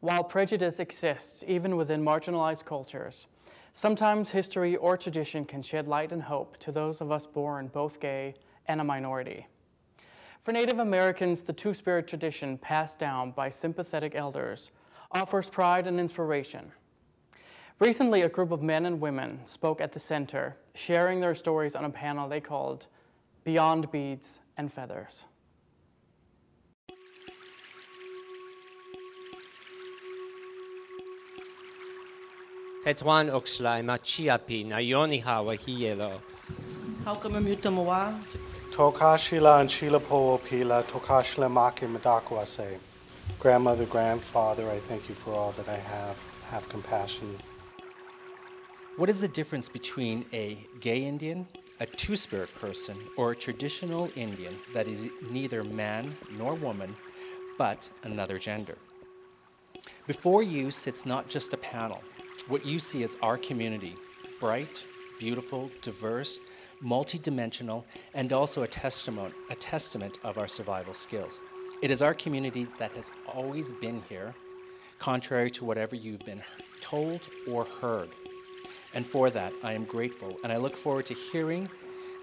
While prejudice exists even within marginalized cultures, sometimes history or tradition can shed light and hope to those of us born both gay and a minority. For Native Americans, the Two-Spirit tradition passed down by sympathetic elders offers pride and inspiration. Recently, a group of men and women spoke at the center, sharing their stories on a panel they called Beyond Beads and Feathers. Tetuan Oxlai Machiapi Nayoni Hawa Hielo. Haukamamutamua. Tokashila and Shila Pila, Tokashila Maki Madakwase. Grandmother, grandfather, I thank you for all that I have. Have compassion. What is the difference between a gay Indian, a two-spirit person, or a traditional Indian that is neither man nor woman, but another gender? Before you sits not just a panel. What you see is our community, bright, beautiful, diverse, multidimensional, and also a testament of our survival skills. It is our community that has always been here, contrary to whatever you've been told or heard. And for that, I am grateful, and I look forward to hearing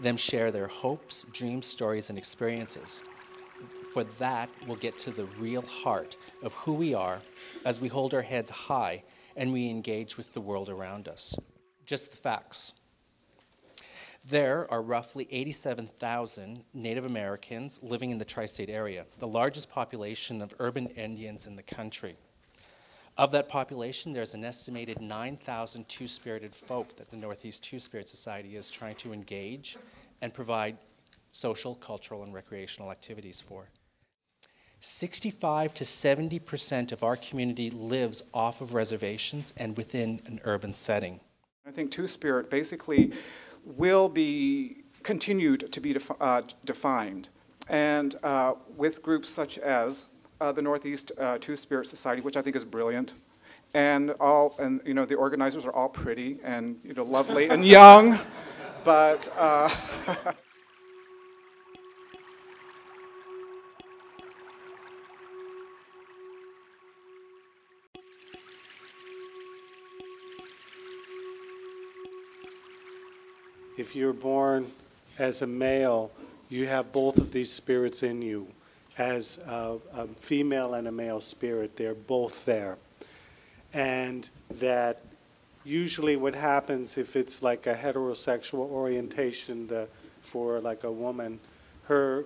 them share their hopes, dreams, stories, and experiences. For that, we'll get to the real heart of who we are as we hold our heads high and we engage with the world around us. Just the facts. There are roughly 87,000 Native Americans living in the tri-state area, the largest population of urban Indians in the country. Of that population, there's an estimated 9,000 two-spirited folk that the Northeast Two-Spirit Society is trying to engage and provide social, cultural, and recreational activities for. 65 to 70% of our community lives off of reservations and within an urban setting. I think Two-Spirit basically will be continued to be defined, and with groups such as the Northeast Two-Spirit Society, which I think is brilliant, and you know, the organizers are all pretty and, you know, lovely and young, but If you're born as a male, you have both of these spirits in you. As a female and a male spirit, they're both there. And that usually what happens if it's like a heterosexual orientation for like a woman, her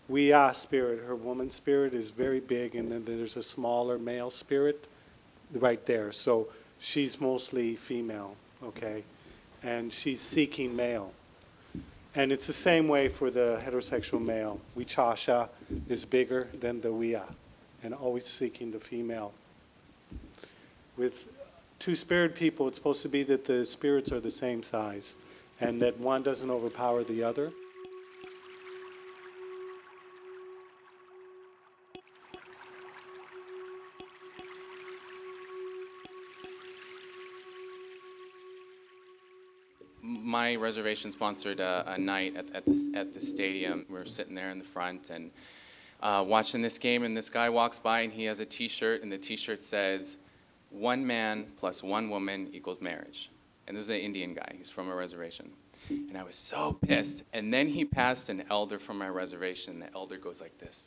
Wiya spirit, her woman spirit is very big, and then there's a smaller male spirit right there. So she's mostly female, okay? And she's seeking male. And it's the same way for the heterosexual male. Wichasha is bigger than the Wiya, and always seeking the female. With two-spirit people, it's supposed to be that the spirits are the same size, and that one doesn't overpower the other. My reservation sponsored a night at the stadium. We were sitting there in the front and watching this game, and this guy walks by and he has a T-shirt, and the T-shirt says, "1 man plus 1 woman equals marriage." And this is an Indian guy. He's from a reservation. And I was so pissed. And then he passed an elder from my reservation, and the elder goes like this.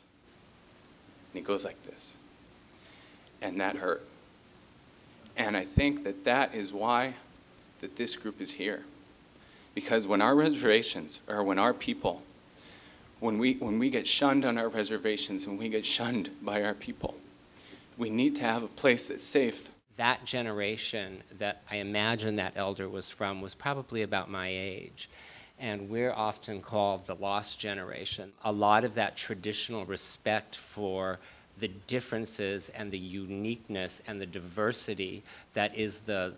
And he goes like this. And that hurt. And I think that that is why that this group is here. Because when our reservations, or when our people, when we get shunned on our reservations, when we get shunned by our people, we need to have a place that's safe. That generation that I imagine that elder was from was probably about my age. And we're often called the lost generation. A lot of that traditional respect for the differences and the uniqueness and the diversity that is the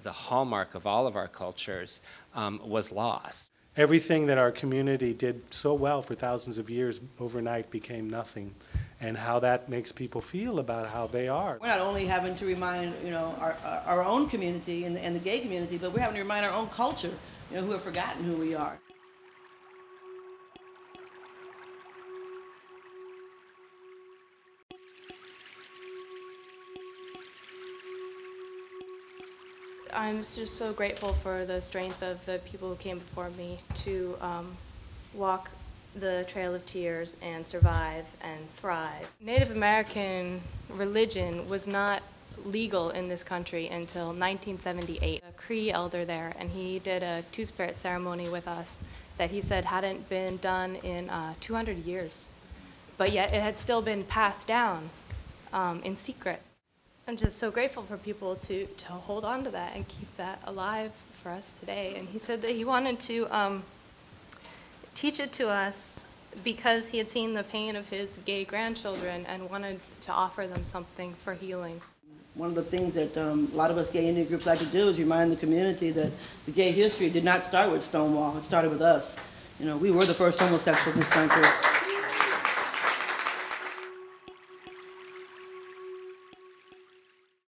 hallmark of all of our cultures was lost. Everything that our community did so well for thousands of years overnight became nothing, and how that makes people feel about how they are. We're not only having to remind, you know, our own community and the gay community, but we're having to remind our own culture, you know, who have forgotten who we are. I'm just so grateful for the strength of the people who came before me to walk the Trail of Tears and survive and thrive. Native American religion was not legal in this country until 1978. A Cree elder there, and he did a two-spirit ceremony with us that he said hadn't been done in 200 years, but yet it had still been passed down in secret. I'm just so grateful for people to hold on to that and keep that alive for us today. And he said that he wanted to teach it to us because he had seen the pain of his gay grandchildren and wanted to offer them something for healing. One of the things that a lot of us gay Indian groups like to do is remind the community that the gay history did not start with Stonewall. It started with us. You know, we were the first homosexuals in this country.